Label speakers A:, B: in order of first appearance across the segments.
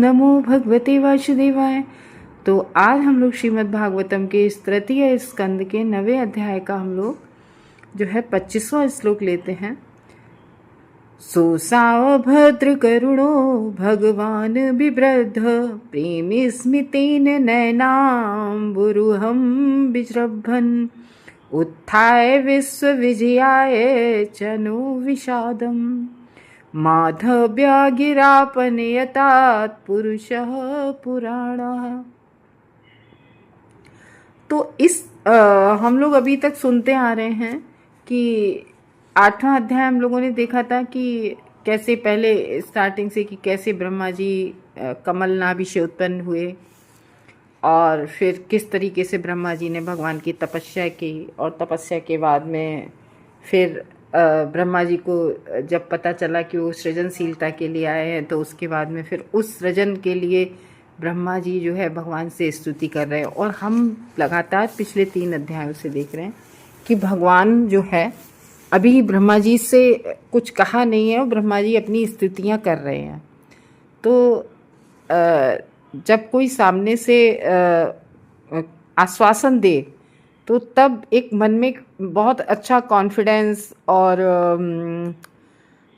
A: नमो भगवते वासुदेवाय। तो आज हम लोग श्रीमद् भागवतम के इस तृतीय स्कंद के 9वें अध्याय का हम लोग जो है 25वां श्लोक लेते हैं। सोसाव भद्र करुणो भगवान बिवृद्ध प्रेमी स्मितेन नैनाम्बुरुहं विजृम्भन् उत्थाय विश्व विजयाय चनु विषादम् माधव्य गिरापनयतात् पुरुषः पुराणः। तो इस हम लोग अभी तक सुनते आ रहे हैं कि 8वां अध्याय हम लोगों ने देखा था कि कैसे पहले स्टार्टिंग से कि कैसे ब्रह्मा जी कमल नाभि से उत्पन्न हुए और फिर किस तरीके से ब्रह्मा जी ने भगवान की तपस्या की और तपस्या के बाद में फिर ब्रह्मा जी को जब पता चला कि वो सृजनशीलता के लिए आए हैं तो उसके बाद में फिर उस सृजन के लिए ब्रह्मा जी जो है भगवान से स्तुति कर रहे हैं। और हम लगातार पिछले 3 अध्यायों से देख रहे हैं कि भगवान जो है अभी ब्रह्मा जी से कुछ कहा नहीं है और ब्रह्मा जी अपनी स्तुतियाँ कर रहे हैं। तो जब कोई सामने से आश्वासन दे तो तब एक मन में बहुत अच्छा कॉन्फिडेंस और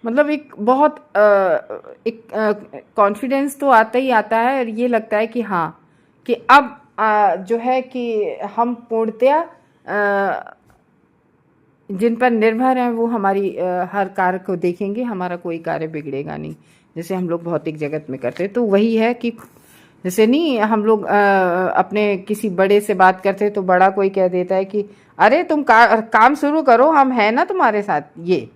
A: मतलब एक बहुत एक कॉन्फिडेंस तो आता ही आता है और ये लगता है कि हाँ कि अब जो है कि हम पूर्णतया जिन पर निर्भर हैं वो हमारी हर कार्य को देखेंगे, हमारा कोई कार्य बिगड़ेगा नहीं, जैसे हम लोग भौतिक जगत में करते हैं। तो वही है कि जैसे नहीं हम लोग अपने किसी बड़े से बात करते तो बड़ा कोई कह देता है कि अरे तुम काम शुरू करो, हम हैं ना तुम्हारे साथ, ये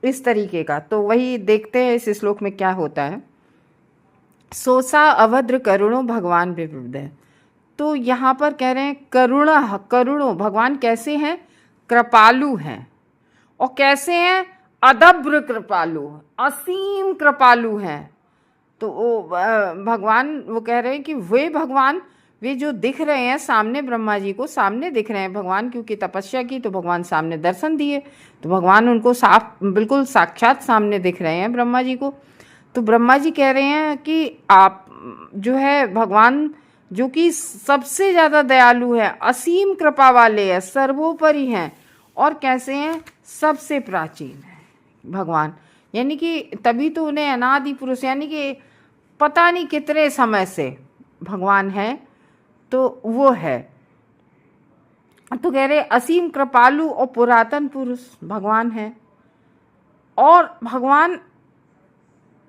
A: इस तरीके का। तो वही देखते हैं इस श्लोक में क्या होता है। सोसा अभद्र करुणो भगवान विवृद्ध है। तो यहाँ पर कह रहे हैं करुणो भगवान कैसे हैं? कृपालु हैं। और कैसे हैं? अदब्र कृपालु, असीम कृपालु हैं। तो वो भगवान वो कह रहे हैं कि वे भगवान वे जो दिख रहे हैं सामने, ब्रह्मा जी को सामने दिख रहे हैं भगवान, क्योंकि तपस्या की तो भगवान सामने दर्शन दिए, तो भगवान उनको साफ बिल्कुल साक्षात सामने दिख रहे हैं ब्रह्मा जी को। तो ब्रह्मा जी कह रहे हैं कि आप जो है भगवान जो कि सबसे ज़्यादा दयालु है, असीम कृपा वाले हैं, सर्वोपरि हैं। और कैसे हैं? सबसे प्राचीन है भगवान, यानी कि तभी तो उन्हें अनादि पुरुष, यानी कि पता नहीं कितने समय से भगवान है, तो वो है। तो कह रहे असीम कृपालु और पुरातन पुरुष भगवान है। और भगवान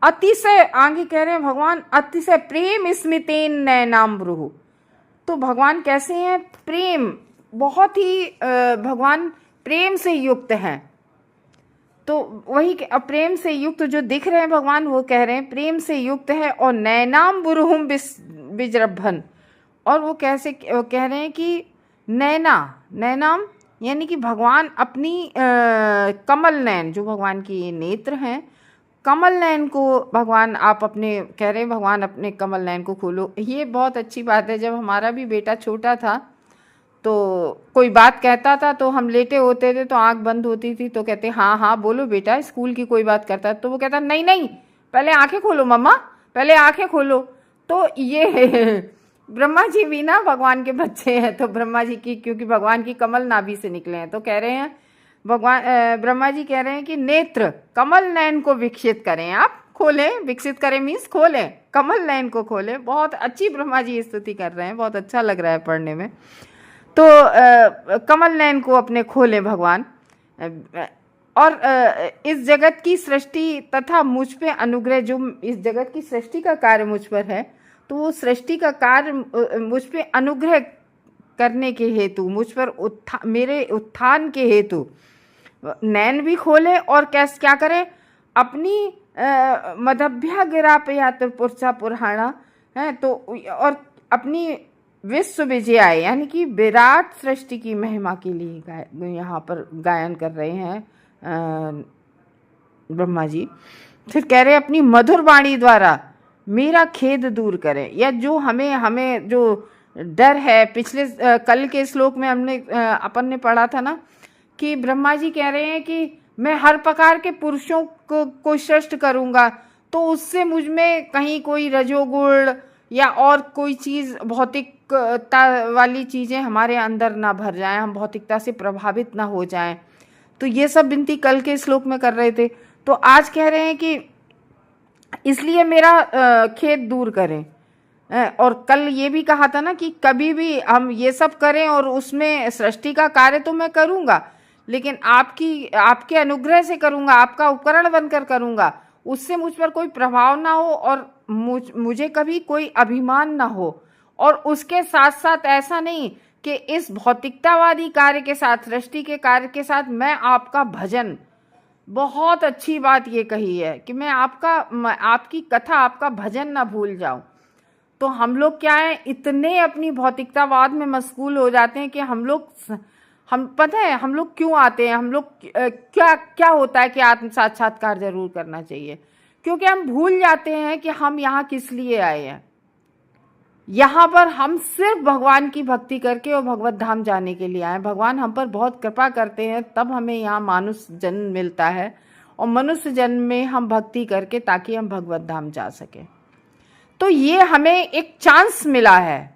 A: अतिशय, आगे कह रहे हैं भगवान अतिशय प्रेम स्मितेन नैनाम्बुरुः। तो भगवान कैसे हैं? प्रेम, बहुत ही भगवान प्रेम से युक्त हैं। तो वही प्रेम से युक्त जो दिख रहे हैं भगवान, वो कह रहे हैं प्रेम से युक्त है। और नैनाम्बुरुहं विजृम्भन्, और वो कैसे कह रहे हैं कि नैनाम यानी कि भगवान अपनी कमल नयन, जो भगवान की ये नेत्र हैं, कमल नयन को भगवान आप अपने कह रहे हैं भगवान अपने कमल नयन को खोलो। ये बहुत अच्छी बात है। जब हमारा भी बेटा छोटा था तो कोई बात कहता था तो हम लेटे होते थे तो आंख बंद होती थी, तो कहते हाँ हाँ बोलो बेटा, स्कूल की कोई बात करता है तो वो कहता नहीं नहीं पहले आंखें खोलो मम्मा, पहले आंखें खोलो। तो ये ब्रह्मा जी भी ना भगवान के बच्चे हैं, तो ब्रह्मा जी की, क्योंकि भगवान की कमल नाभि से निकले हैं, तो कह रहे हैं भगवान ब्रह्मा जी कह रहे हैं कि नेत्र कमल नयन को विकसित करें, आप खोलें, विकसित करें मीन्स खोलें, कमल नयन को खोलें। बहुत अच्छी ब्रह्मा जी स्तुति कर रहे हैं, बहुत अच्छा लग रहा है पढ़ने में। तो कमल नयन को अपने खोलें भगवान। और इस जगत की सृष्टि तथा मुझ पे अनुग्रह, जो इस जगत की सृष्टि का कार्य मुझ पर है, तो वो सृष्टि का कार्य मुझ पे अनुग्रह करने के हेतु, मुझ पर मेरे उत्थान के हेतु नैन भी खोले। और क्या करें? अपनी मदभ्या गिरा पे यात्र पुरुषा पुराणा है, तो और अपनी विश्व विजयाय यानी कि विराट सृष्टि की महिमा के लिए यहाँ पर गायन कर रहे हैं ब्रह्मा जी। फिर कह रहे हैं अपनी मधुर वाणी द्वारा मेरा खेद दूर करें, या जो हमें जो डर है। पिछले कल के श्लोक में हमने अपन ने पढ़ा था ना कि ब्रह्मा जी कह रहे हैं कि मैं हर प्रकार के पुरुषों को श्रेष्ठ करूँगा, तो तो उससे मुझ में कहीं कोई रजोगुण या और कोई चीज़ भौतिकता वाली चीज़ें हमारे अंदर ना भर जाएं, हम भौतिकता से प्रभावित ना हो जाएं। तो ये सब विनती कल के श्लोक में कर रहे थे। तो आज कह रहे हैं कि इसलिए मेरा खेद दूर करें। और कल ये भी कहा था ना कि कभी भी हम ये सब करें और उसमें सृष्टि का कार्य तो मैं करूँगा, लेकिन आपके अनुग्रह से करूँगा, आपका उपकरण बनकर करूँगा, उससे मुझ पर कोई प्रभाव ना हो और मुझे कभी कोई अभिमान ना हो। और उसके साथ साथ ऐसा नहीं कि इस भौतिकतावादी कार्य के साथ, सृष्टि के कार्य के साथ मैं आपका भजन, बहुत अच्छी बात ये कही है कि मैं आपकी कथा, आपका भजन ना भूल जाऊं। तो हम लोग क्या है, इतने अपनी भौतिकतावाद में मशगूल हो जाते हैं कि हम पता है हम लोग क्यों आते हैं, हम लोग क्या होता है कि आत्म साक्षात्कार जरूर करना चाहिए, क्योंकि हम भूल जाते हैं कि हम यहाँ किस लिए आए हैं। यहाँ पर हम सिर्फ भगवान की भक्ति करके और भगवत धाम जाने के लिए आए। भगवान हम पर बहुत कृपा करते हैं, तब हमें यहाँ मानुष्य जन्म मिलता है, और मनुष्य जन्म में हम भक्ति करके ताकि हम भगवत धाम जा सकें। तो ये हमें एक चांस मिला है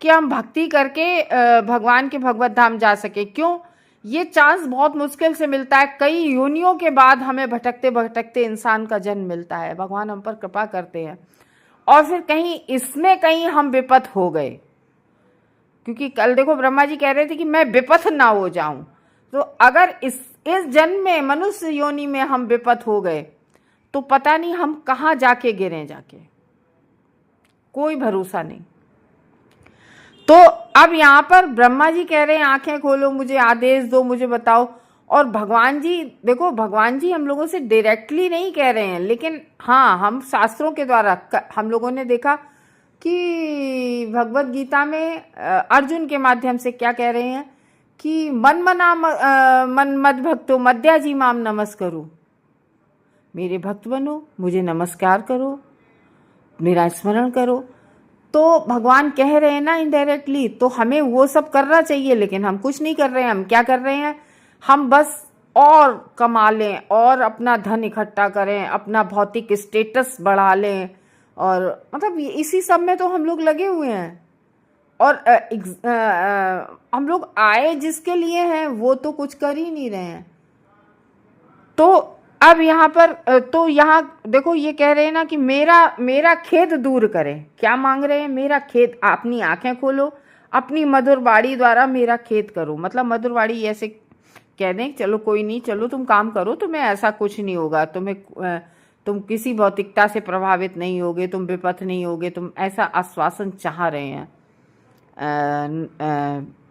A: कि हम भक्ति करके भगवान के भगवत धाम जा सके। क्यों? ये चांस बहुत मुश्किल से मिलता है, कई योनियों के बाद हमें भटकते भटकते इंसान का जन्म मिलता है। भगवान हम पर कृपा करते हैं, और फिर कहीं हम विपथ हो गए, क्योंकि कल देखो ब्रह्मा जी कह रहे थे कि मैं विपथ ना हो जाऊं। तो अगर इस जन्म में, मनुष्य योनि में हम विपथ हो गए, तो पता नहीं हम कहाँ जाके गिरे, कोई भरोसा नहीं। तो अब यहाँ पर ब्रह्मा जी कह रहे हैं आंखें खोलो, मुझे आदेश दो, मुझे बताओ। और भगवान जी, देखो भगवान जी हम लोगों से डायरेक्टली नहीं कह रहे हैं, लेकिन हाँ, हम शास्त्रों के द्वारा हम लोगों ने देखा कि भगवत गीता में अर्जुन के माध्यम से क्या कह रहे हैं कि मन मद भक्तो मद्या जी माम नमस्करो, मेरे भक्त बनो, मुझे नमस्कार करो, मेरा स्मरण करो। तो भगवान कह रहे हैं ना इनडायरेक्टली, तो हमें वो सब करना चाहिए, लेकिन हम कुछ नहीं कर रहे हैं। हम क्या कर रहे हैं, हम बस और कमा लें और अपना धन इकट्ठा करें, अपना भौतिक स्टेटस बढ़ा लें, और मतलब इसी सब में तो हम लोग लगे हुए हैं। और हम लोग आए जिसके लिए हैं वो तो कुछ कर ही नहीं रहे हैं। तो अब यहाँ पर तो यहाँ देखो ये कह रहे हैं ना कि मेरा खेद दूर करें। क्या मांग रहे हैं? मेरा खेद, अपनी आंखें खोलो, अपनी मधुर वाणी द्वारा मेरा खेद करो। मतलब मधुर वाणी ऐसे कह दें, चलो कोई नहीं, चलो तुम काम करो, तुम्हें ऐसा कुछ नहीं होगा, तुम किसी भौतिकता से प्रभावित नहीं होगे, तुम विपथ नहीं होगे, तुम ऐसा आश्वासन चाह रहे हैं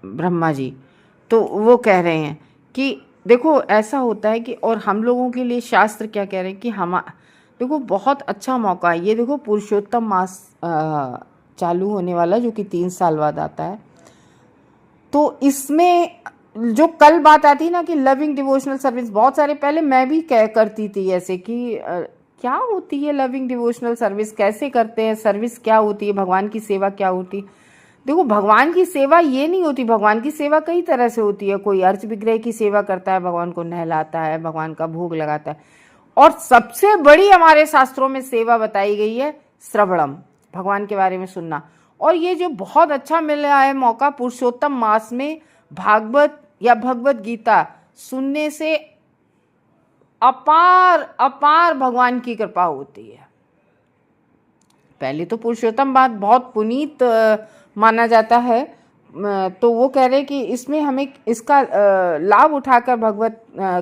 A: ब्रह्मा जी। तो वो कह रहे हैं कि देखो ऐसा होता है कि, और हम लोगों के लिए शास्त्र क्या कह रहे हैं कि देखो बहुत अच्छा मौका है ये। देखो पुरुषोत्तम मास चालू होने वाला, जो कि 3 साल बाद आता है। तो इसमें जो कल बात आती ना कि लविंग डिवोशनल सर्विस, बहुत सारे पहले मैं भी करती थी ऐसे कि क्या होती है लविंग डिवोशनल सर्विस, कैसे करते हैं, सर्विस क्या होती है, भगवान की सेवा क्या होती है। देखो भगवान की सेवा ये नहीं होती, भगवान की सेवा कई तरह से होती है। कोई अर्च विग्रह की सेवा करता है, भगवान को नहलाता है, भगवान का भोग लगाता है। और सबसे बड़ी हमारे शास्त्रों में सेवा बताई गई है श्रवणम, भगवान के बारे में सुनना। और ये जो बहुत अच्छा मिल रहा है मौका पुरुषोत्तम मास में, भागवत या भगवत गीता सुनने से अपार अपार भगवान की कृपा होती है। पहले तो पुरुषोत्तम बात बहुत पुनीत माना जाता है, तो वो कह रहे कि इसमें हमें इसका लाभ उठाकर भगवत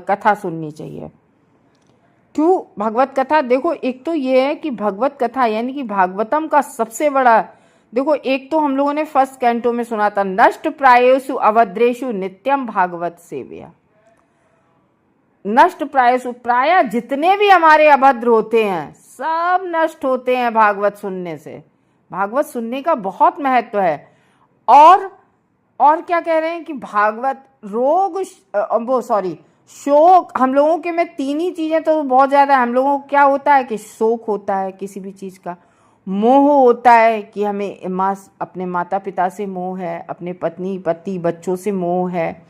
A: कथा सुननी चाहिए। क्यों भगवत कथा? देखो एक तो ये है कि भगवत कथा यानी कि भागवतम का सबसे बड़ा, देखो एक तो हम लोगों ने फर्स्ट कैंटो में सुना था, नष्ट प्रायेषु अभद्रेषु नित्यम भागवत सेव्या। नष्ट प्रायेषु, प्राय जितने भी हमारे अभद्र होते हैं सब नष्ट होते हैं भागवत सुनने से। भागवत सुनने का बहुत महत्व है। और क्या कह रहे हैं कि भागवत शोक, हम लोगों के में 3 ही चीजें तो बहुत ज्यादा है। हम लोगों को क्या होता है कि शोक होता है किसी भी चीज का, मोह होता है कि हमें अपने माता पिता से मोह है, अपने पत्नी पति बच्चों से मोह है,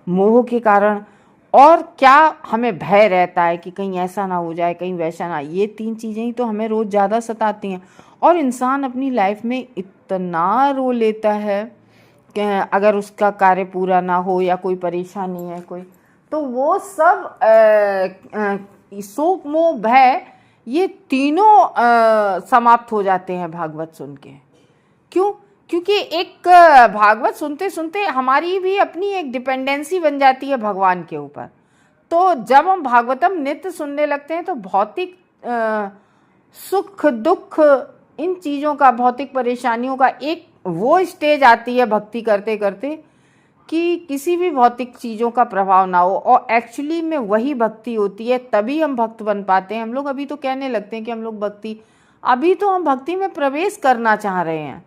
A: मोह के कारण। और क्या हमें भय रहता है कि कहीं ऐसा ना हो जाए, कहीं वैसा ना। ये 3 चीज़ें ही तो हमें रोज़ ज़्यादा सताती हैं। और इंसान अपनी लाइफ में इतना रो लेता है कि अगर उसका कार्य पूरा ना हो या कोई परेशानी है कोई, तो वो सब शोक मोह भय, ये तीनों समाप्त हो जाते हैं भागवत सुन के। क्यों? क्योंकि एक भागवत सुनते सुनते हमारी भी अपनी एक डिपेंडेंसी बन जाती है भगवान के ऊपर। तो जब हम भागवतम नित्य सुनने लगते हैं तो भौतिक सुख दुख, इन चीज़ों का, भौतिक परेशानियों का एक वो स्टेज आती है भक्ति करते करते कि किसी भी भौतिक चीज़ों का प्रभाव ना हो, और एक्चुअली में वही भक्ति होती है। तभी हम भक्त बन पाते हैं। हम लोग अभी तो कहने लगते हैं कि हम लोग भक्ति, अभी तो हम भक्ति में प्रवेश करना चाह रहे हैं।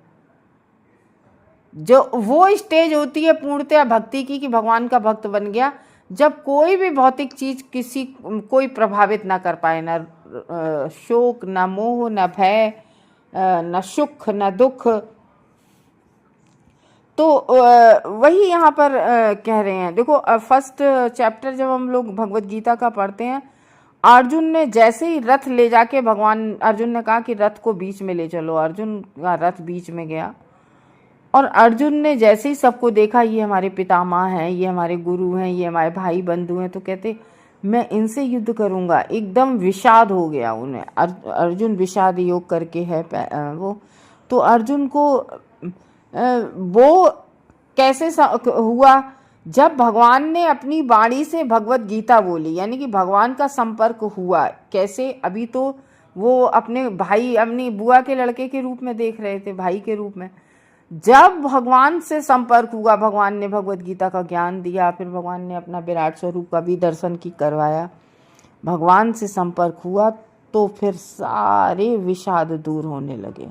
A: जो वो स्टेज होती है पूर्णतया भक्ति की कि भगवान का भक्त बन गया, जब कोई भी भौतिक चीज कोई प्रभावित ना कर पाए, ना शोक, ना मोह, ना भय, ना सुख, ना दुख। तो वही यहाँ पर कह रहे हैं। देखो फर्स्ट चैप्टर जब हम लोग भगवत गीता का पढ़ते हैं, अर्जुन ने जैसे ही रथ ले जाके, भगवान अर्जुन ने कहा कि रथ को बीच में ले चलो, अर्जुन का रथ बीच में गया, और अर्जुन ने जैसे ही सबको देखा, ये हमारे पितामह हैं, ये हमारे गुरु हैं, ये हमारे भाई बंधु हैं, तो कहते मैं इनसे युद्ध करूंगा। एकदम विषाद हो गया उन्हें। अर्जुन विषाद योग करके है वो। तो अर्जुन को वो कैसे हुआ, जब भगवान ने अपनी वाणी से भगवत गीता बोली, यानी कि भगवान का संपर्क हुआ। कैसे? अभी तो वो अपने भाई, अपनी बुआ के लड़के के रूप में देख रहे थे, भाई के रूप में। जब भगवान से संपर्क हुआ, भगवान ने भगवत गीता का ज्ञान दिया, फिर भगवान ने अपना विराट स्वरूप का भी दर्शन की करवाया, भगवान से संपर्क हुआ, तो फिर सारे विषाद दूर होने लगे।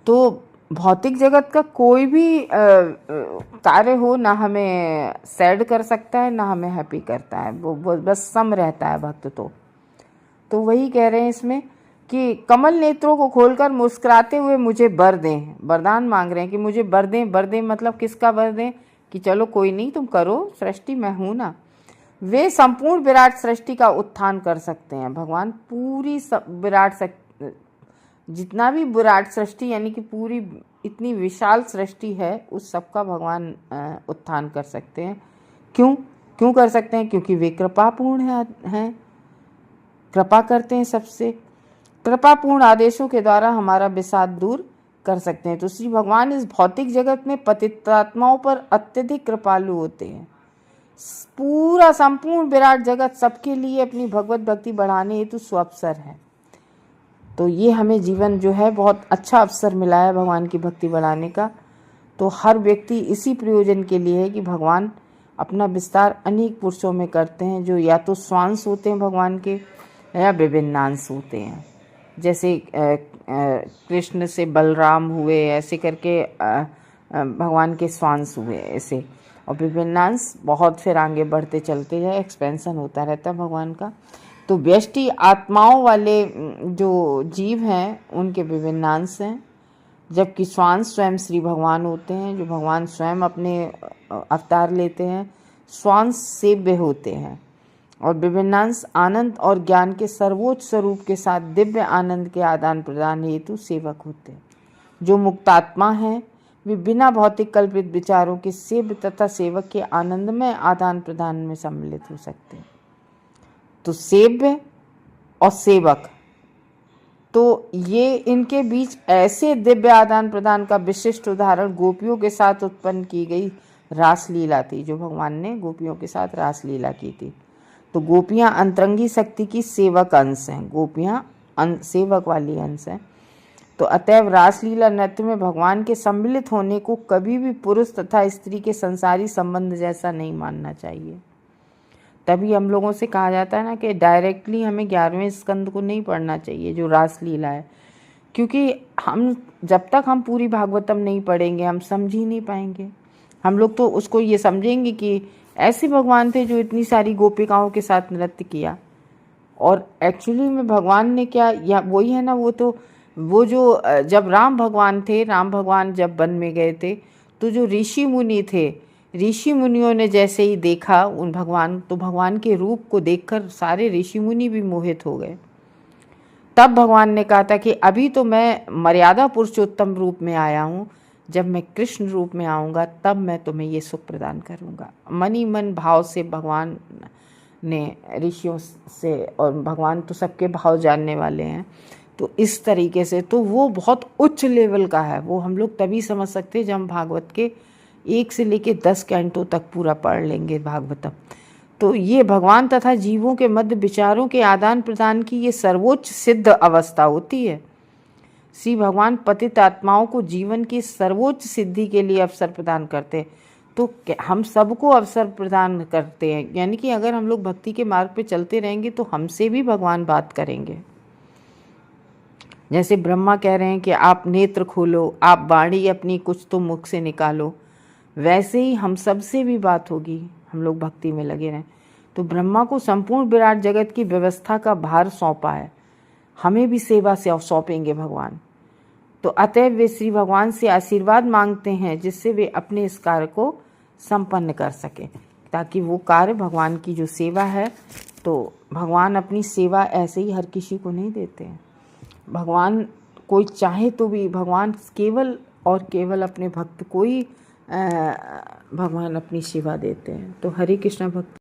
A: तो भौतिक जगत का कोई भी कार्य हो ना हमें सैड कर सकता है, ना हमें हैप्पी करता है। वो बस सम रहता है भक्त। तो वही कह रहे हैं इसमें कि कमल नेत्रों को खोलकर मुस्कुराते हुए मुझे वर दें, वरदान मांग रहे हैं कि मुझे वर दें। वर दें मतलब किसका वर दें? कि चलो कोई नहीं, तुम करो, सृष्टि मैं हूं ना। वे संपूर्ण विराट सृष्टि का उत्थान कर सकते हैं। भगवान पूरी विराट, जितना भी विराट सृष्टि, यानी कि पूरी इतनी विशाल सृष्टि है, उस सब का भगवान उत्थान कर सकते हैं। क्यों कर सकते हैं? क्योंकि वे कृपापूर्ण हैं, कृपा करते हैं सबसे। कृपापूर्ण आदेशों के द्वारा हमारा विषाद दूर कर सकते हैं। तो श्री भगवान इस भौतिक जगत में पतितात्माओं पर अत्यधिक कृपालु होते हैं। पूरा संपूर्ण विराट जगत सबके लिए अपनी भगवत भक्ति बढ़ाने हेतु स्वावसर है। तो ये हमें जीवन जो है बहुत अच्छा अवसर मिला है भगवान की भक्ति बढ़ाने का। तो हर व्यक्ति इसी प्रयोजन के लिए है कि भगवान अपना विस्तार अनेक पुरुषों में करते हैं, जो या तो स्वांश होते हैं भगवान के, या विभिन्नांश होते हैं। जैसे कृष्ण से बलराम हुए, ऐसे करके भगवान के स्वांश हुए ऐसे, और विभिन्नांश बहुत फिर आगे बढ़ते चलते जाए, एक्सपेंशन होता रहता है भगवान का। तो व्यष्टि आत्माओं वाले जो जीव हैं उनके विभिन्नांश हैं, जबकि स्वांश स्वयं श्री भगवान होते हैं, जो भगवान स्वयं अपने अवतार लेते हैं। स्वांश सेव्य होते हैं, और विभिन्नांश आनंद और ज्ञान के सर्वोच्च स्वरूप के साथ दिव्य आनंद के आदान प्रदान हेतु सेवक होते हैं। जो मुक्तात्मा हैं वे बिना भौतिक कल्पित विचारों के सेव्य तथा सेवक के आनंदमय आदान प्रदान में सम्मिलित हो सकते हैं। तो सेव्य और सेवक, तो ये इनके बीच ऐसे दिव्य आदान प्रदान का विशिष्ट उदाहरण गोपियों के साथ उत्पन्न की गई रासलीला थी, जो भगवान ने गोपियों के साथ रासलीला की थी। तो गोपियां अंतरंगी शक्ति की सेवक अंश हैं, गोपियां सेवक वाली अंश हैं। तो अतएव रासलीला नृत्य में भगवान के सम्मिलित होने को कभी भी पुरुष तथा स्त्री के संसारी संबंध जैसा नहीं मानना चाहिए। तभी हम लोगों से कहा जाता है ना कि डायरेक्टली हमें 11वें स्कंद को नहीं पढ़ना चाहिए, जो रासलीला है, क्योंकि हम जब तक हम पूरी भागवतम नहीं पढ़ेंगे हम समझ ही नहीं पाएंगे। हम लोग तो उसको ये समझेंगे कि ऐसे भगवान थे जो इतनी सारी गोपिकाओं के साथ नृत्य किया, और एक्चुअली में भगवान ने क्या, या वही है ना, वो जो जब राम भगवान थे, राम भगवान जब वन में गए थे, तो जो ऋषि मुनि थे, ऋषि मुनियों ने जैसे ही देखा उन भगवान, तो भगवान के रूप को देखकर सारे ऋषि मुनि भी मोहित हो गए। तब भगवान ने कहा था कि अभी तो मैं मर्यादा पुरुषोत्तम रूप में आया हूँ, जब मैं कृष्ण रूप में आऊँगा तब मैं तुम्हें ये सुख प्रदान करूँगा। मन ही मन भाव से भगवान ने ऋषियों से, और भगवान तो सबके भाव जानने वाले हैं, तो इस तरीके से तो वो बहुत उच्च लेवल का है। वो हम लोग तभी समझ सकते हैं जब हम भागवत के 1 से लेके 10 कैंटों तक पूरा पढ़ लेंगे भागवतम। तो ये भगवान तथा जीवों के मध्य विचारों के आदान प्रदान की ये सर्वोच्च सिद्ध अवस्था होती है। श्री भगवान पतित आत्माओं को जीवन की सर्वोच्च सिद्धि के लिए अवसर प्रदान करते हैं। तो हम सबको अवसर प्रदान करते हैं, यानी कि अगर हम लोग भक्ति के मार्ग पे चलते रहेंगे तो हमसे भी भगवान बात करेंगे। जैसे ब्रह्मा कह रहे हैं कि आप नेत्र खोलो, आप वाणी अपनी कुछ तो मुख से निकालो, वैसे ही हम सबसे भी बात होगी, हम लोग भक्ति में लगे रहें। तो ब्रह्मा को संपूर्ण विराट जगत की व्यवस्था का भार सौंपा है, हमें भी सेवा से सौंपेंगे भगवान। तो अतएव वे श्री भगवान से आशीर्वाद मांगते हैं जिससे वे अपने इस कार्य को संपन्न कर सकें, ताकि वो कार्य भगवान की जो सेवा है, तो भगवान अपनी सेवा ऐसे ही हर किसी को नहीं देते हैं। भगवान कोई चाहे तो भी, भगवान केवल और केवल अपने भक्त को ही भगवान अपनी सेवा देते हैं। तो हरे कृष्ण भक्त।